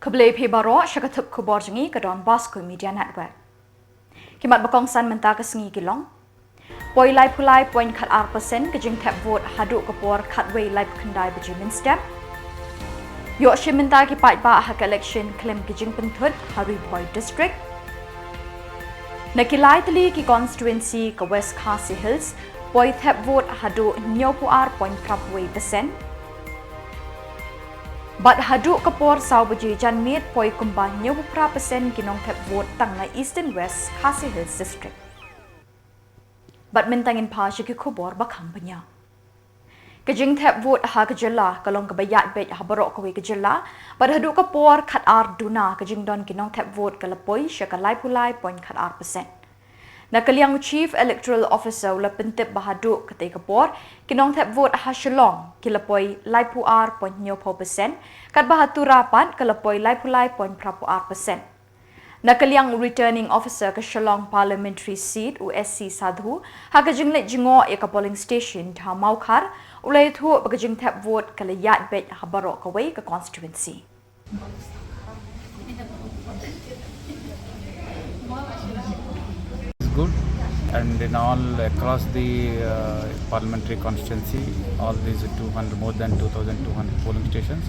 Khubor Baro Shakatuk Khuborjylla ke Donbosco Media Network. Kimat bakong san menta ke sengi kilong. Poi lai pulai point kat % ke jing tap vote hadu Khubor kat way lai kendai bejimin step. Yok shimenta ki Peit ba hak election claim ke jing pentut hari Poi district. Nakilai tali ki constituency ke West Khasi Hills poi tap vote hadu 90.3%. But hadu Khubor sau beji janmit poi kumbah 90% kinong tap vote tang na Eastern West Khasi Hills district. But mentangin pa siya ki Khubor bakang banya. Kajing tap vote ha ke Jylla kalong kebayat bet ha barok kawi ke Jylla, but hadu Khubor kat ar duna kajing don kinong tap vote kalapoi siya kalai pulai point kat ar %. Nakaliang Chief Electoral Officer ula pentip bahadu kata Khubor kinong tap vote ha Shillong kilapoi lai puar point 0% kat bahatu rapat kalapoi lai pulai point prapuar %. Nakaliang Returning Officer ke Shillong Parliamentary Seat USC Sadhu ha kajing let jingo ya ka polling station ha Maukar ulai thu kajing tap vote kalayat bet ha barok kawai ke constituency. Good, and in all across the parliamentary constituency, all these more than 2,200 polling stations,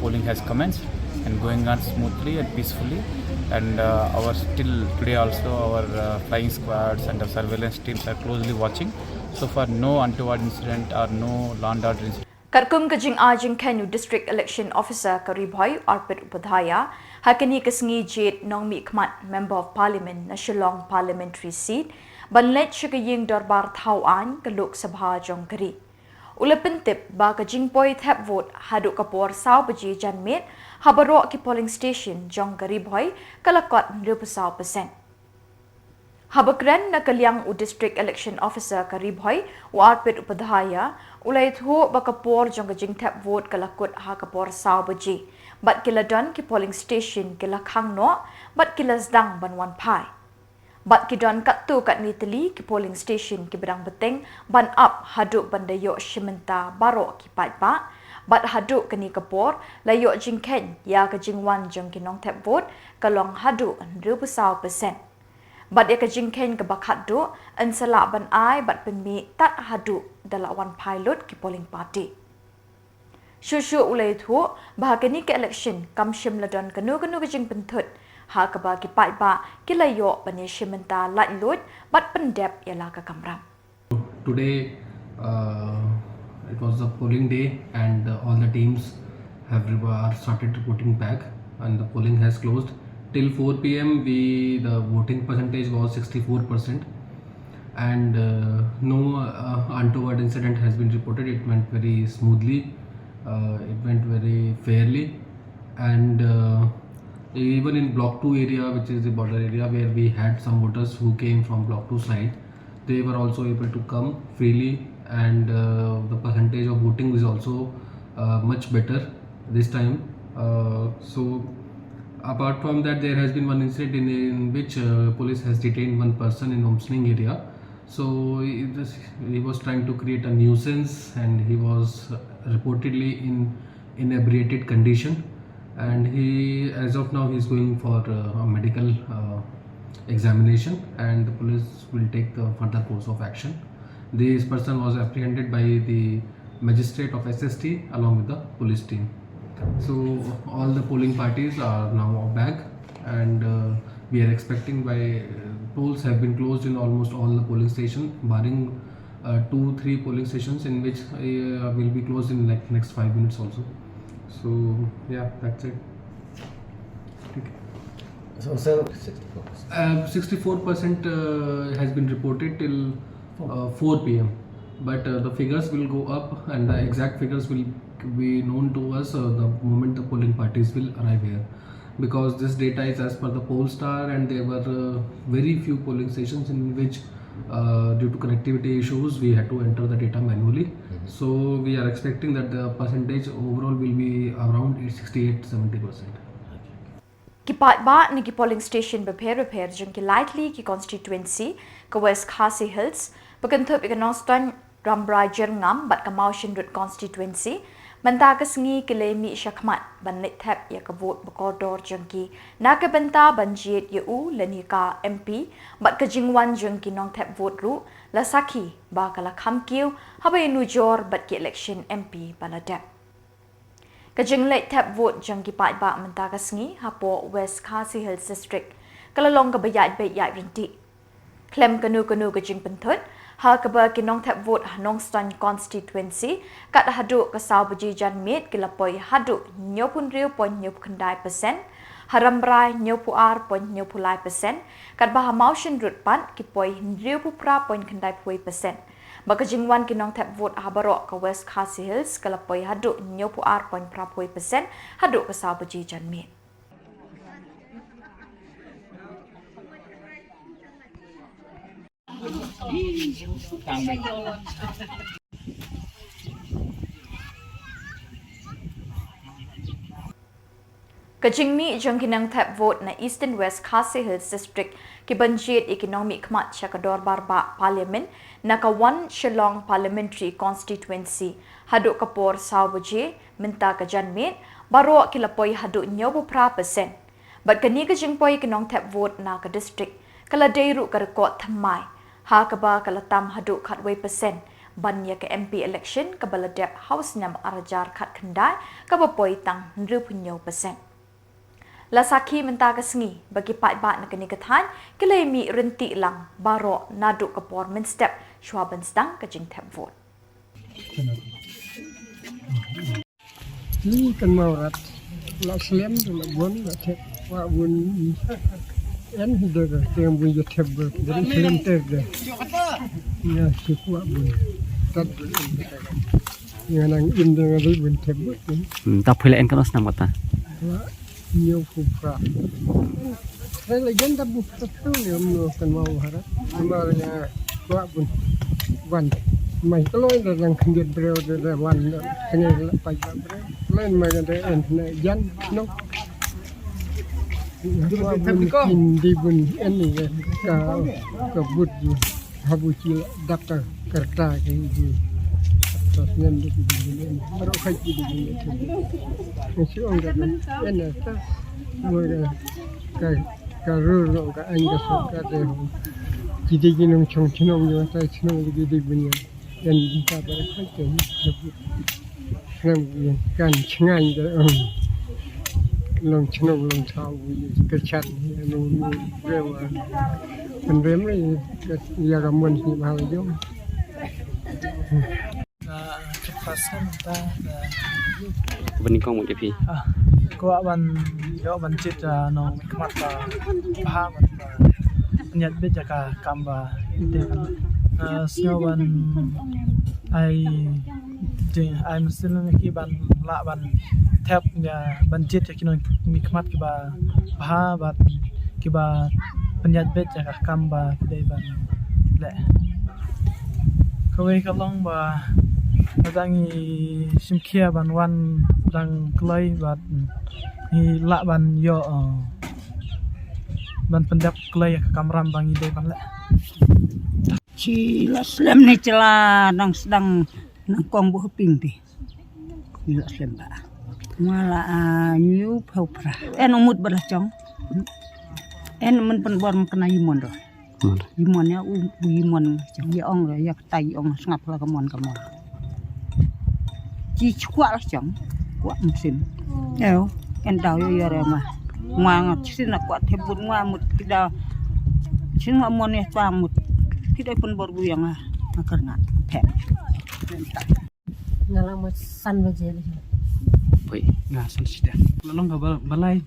polling has commenced and going on smoothly and peacefully. And our still today also our flying squads and our surveillance teams are closely watching. So far, no untoward incident or no law and order incident. Karkum kajing ajing Kenu District Election Officer Karibhoy Arpit Upadhyaya hakani kasngi jet nong mi kmat Member of Parliament na Shillong Parliamentary Seat banlet shikaying dorbar thauan ke Lok Sabha jong kari. Ulapentip ba kajing poi tap vote hadu Khubor sau beji janmit habarok ki polling station jong Karibhoy kalakot 90%. Habakran na kaliang u District Election Officer Karibhoy u Arpit Upadhyaya ulai thu ba Khubor jong kajing tap vote kalakut ha Khubor sau beji bat kiladon ki polling station kila khang no bat kilasdang banwan pai bat kidon kat tu kat nitali ki polling station ki bedang beteng ban up haduk bandayo shimenta baro ki Peit ba bat haduk kani Khubor layo jingken ya ka jingwan jong kinong tap vote kalong haduk 90%. Bat ya ka jingken ke bakat do an salak ban ai bat penmi tat haduk dalawan pilot ki polling party. Shushu ulai thu bahagani ke election kam shimladon kanu ke jing pentut ha ka ba ki Peit ba kilayo bani shimenta lat lut bat pendep yala ka kamram. Today it was the polling day and all the teams are started reporting back and the polling has closed till 4 p.m. the voting percentage was 64% and no untoward incident has been reported. It went very smoothly. It went very fairly, and even in block 2 area, which is the border area where we had some voters who came from block 2 side, they were also able to come freely, and the percentage of voting is also much better this time. So apart from that, there has been one incident in which police has detained one person in Omsning area. So he was trying to create a nuisance and he was reportedly in inebriated condition, and he as of now he is going for a medical examination, and the police will take the further course of action. This person was apprehended by the magistrate of SST along with the police team. So all the polling parties are now back, and we are expecting by polls have been closed in almost all the polling stations, barring 2-3 polling stations in which will be closed in like next 5 minutes also. So yeah, that's it. Okay. So 64% has been reported till 4 p.m. But the figures will go up, and the exact figures will be known to us the moment the polling parties will arrive here, because this data is as per the Polestar, and there were very few polling stations in which due to connectivity issues we had to enter the data manually. So we are expecting that the percentage overall will be around 68-70%. Ki Peit ba ni ki polling station repair jong ki likely ki constituency ka West Khasi Hills bekenthup ikanong stan Rambrai Jerngam bat ka Maushin constituency Banta kesengi kelemi syakmat ban let tap ya kebut bekodor jengki NAKA banta banjit YU lenika MP bat kejingwan jengki nong tap vote ru la saki ba kala khamkiu habai nujor bat ki election MP baladap. Kejing let tap vote jengki Peit ba banta kesengi hapo West Khasi Hills District kalalong kabayat bayat rinti. Klem kanu kejing pentut ha keba kinong tap vote hanong stan constituency kat haduk kasau beji janmit kilapoi haduk 90.9% haramrai 90.9% kat bah motion rut pan kipoi 90.9%. Bakajingwan kinong tap vote habarok ke West Khasi Hills kilapoi haduk 90.9% haduk kasau beji janmit. Kejingmi jengkinang tap vote na Eastern West Khasi Hills District kibanjit ekonomi khmat syakador barba parliament NAKA 1 Shillong Parliamentary Constituency haduk kapor saubaje minta kajanmit baro kilapoi haduk 90%. Bat kani kejingpoi kinong tap vote na ka district kala deiru karekot thamai ha kaba kalatam haduk khatway percent banya ke MP election kabaladep house nyam arajar khat khandai kabapoi tang 0.9%. Lasaki menta kesengi bagi Peit bat nak ni kethan kelemi renti lang baro naduk kapor min step shwaban stang kejing tap vote. Ni kan maurat la slem la bon la tek wa bun en hidaga tem bun je teb dari slem teb de ya sikwa bun tad ya nang inde ngali bun teb tak boleh en kan senang mata nhiều phụ pra đây là dân ta buộc tất cả nhiều người cần mau harat mà là qua bun văn mày có lỗi là rằng không biết bèo là văn cái này là phải lên mà cái đấy anh này dân nó qua bun đi bun anh này cả bút Khuborjylla đắp cả cái gì terus nem di sini baru kaji di sini Shillong kan enak tak mereka karur ka angga suka deh jadi ginung chong chinong yo tai chinong di bunya dan kita baru kaji nem kan chingan de long chinong long chau kerchan long rewa kan rem ni ya kamun si mahal jong bening kong mungkin pi ko ban yo ban chit no khmat ba pha ban nyat be jaka kamba ide sio ban ai muslim ki ban la ban thep ya ban chit ki no mi khmat ki ba pha ba ki ba nyat be jaka kamba ide ban le kawai kalong ba dangi simkia ban wan dang klai bat ni la ban yo ban pendap klai kamram bang ide ban la ci la slem ni cela nang sedang nang kong bu ping ti ni la slem ba mala new popra en mut bala chong en mun pen bor kena yimon do yimon ya yimon chong Iaiong ya tai ong ngap la kamon chỉ qua là chẳng qua musim, eo, en đào yo rồi mà, ngoài chỉ là qua thêm một ngoài một cái đào, chỉ là một này toàn một cái đây pun baru yang makan ngat, thèm. Ngalang mo san ba jeli. oi Nah, sudah. Lalu nggak balai.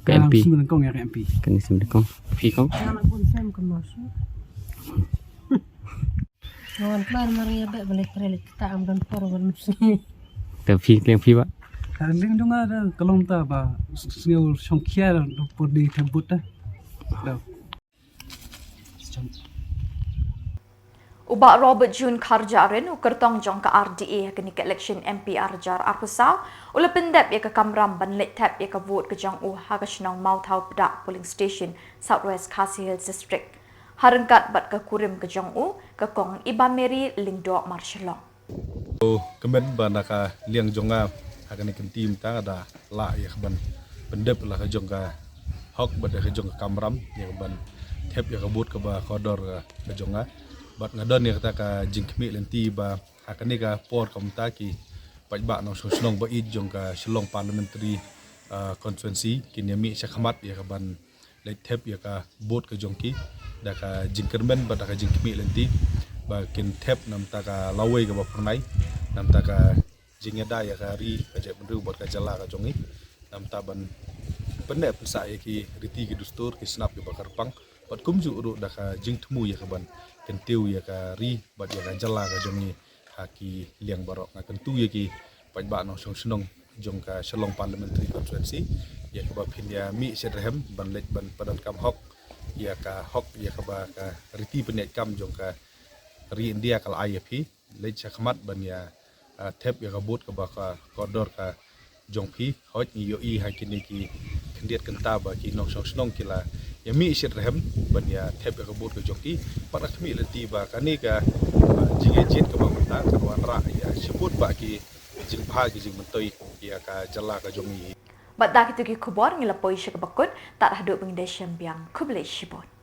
ke MP Sembilan kong ya ke MP. kan sembilan kong pi kong Ngalang pun sam kan masuk. Ngawan klar maria ba balik relik ta am dan por ban musim. te pi klem pi ba Ling dong ada kalong ta ba sengau songkia por di tebut dah. Dah. Ubak Robert Jun Kharjarin ukertong jong ka RDA kini ke election MP Arjar Arkusau ula pendap ya ka kamram ban let tap ya ka vote ke jong ha ka shnong mau thau pada polling station Southwest Khasi Hills District harengkat bat ka kurim ke jong ka kong ibameri lingdo marshallong kemen banaka liang jonga akan ikan tim ta ada la ya ban pendep lah ka jonga hok bada ka jonga kamram ya ban thep ya ka but ka ba kodor ka jonga bat ngadon ya ta ka jingkmi lenti ba akan ni ka por kam ta ki paj ba no snong ba i jonga Shillong parliamentary constituency kinyami syakhamat ya ka ban le thep ya ka but ka jongki da ka jingkermen bada ka jingkmi lenti ba kin thep nam ta ka lawai ka ba pernai nam ta ka jingeda ya ka ri ka je benru bot ka Jylla ka jongi nam ta ban pendep sa ya ki riti ki dustur ki snap ki bakar pang bat kumju ru da ka jing temu ya ka ban ken tiu ya ka ri bat ya ka Jylla ka jongi ha ki liang barok nga ken tu ya ki paj ba no song snong jong ka Shillong parliamentary constituency ya ka ba phin ya mi sedrehem ban lek ban padan kam hok ya ka hok ya ka ba ka riti penet kam jong ka ri India kal IFP lej sakmat ban ya thep ya kabut ka ba ka kodor ka jongpi hoj ni yo i ha kini ki kendiat kenta ba ki nong song snong kila ya mi sit rehem ban ya thep ya kabut ka jongki para kami leti ba kani ka jinge jit ka ba ta ka wan ra ya sibut ba ki jing pha ki jing mentoi ya ka Jylla ka jongi Bat dak itu ki Khubor ngila poi syakabakut tak hadu pengdesem biang kublai shibot.